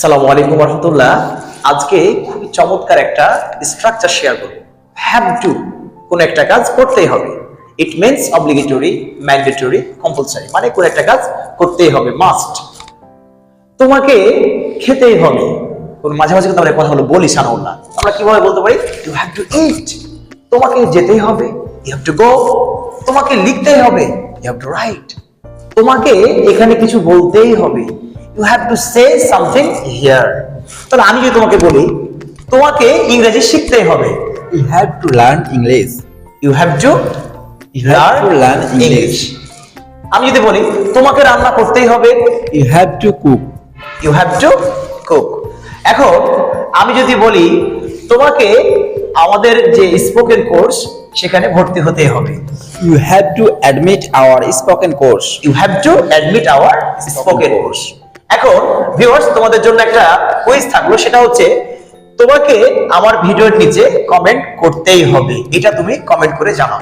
আসসালামু আলাইকুম রাহমাতুল্লাহ। আজকে খুবই চমৎকার একটা স্ট্রাকচার শেয়ার করব। হ্যাভ টু, কোন একটা কাজ করতেই হবে। It means obligatory, mandatory, compulsory, মানে কোন একটা কাজ করতেই হবে, মাস্ট। তোমাকে খেতেই হবে। কোন মাঝে মাঝে কিন্তু আমরা কথা হলো বলি সানাউল্লাহ, আমরা কিভাবে বলতে পারি? ইউ হ্যাভ টু ইট, তোমাকে যেতেই হবে। ইউ হ্যাভ টু গো, তোমাকে লিখতেই হবে। ইউ হ্যাভ টু রাইট, তোমাকে এখানে কিছু বলতেই হবে। You have to say something here. তাহলে আমি যদি তোমাকে বলি তোমাকে ইংরেজি শিখতেই হবে, You have to learn English. You have two You have to learn English. English. আমি যদি বলি তোমাকে রান্না করতেই হবে, You have to cook. You have to cook. এখন আমি যদি বলি তোমাকে আমাদের যে স্পোকেন কোর্স সেখানে ভর্তি হতে হবে, You have to admit our spoken course. You have to admit our spoken course. এখন ভিউয়ার্স, তোমাদের জন্য একটা কুইজ থাকলো, সেটা হচ্ছে তোমাকে আমার ভিডিওর নিচে কমেন্ট করতেই হবে। এটা তুমি কমেন্ট করে জানাও।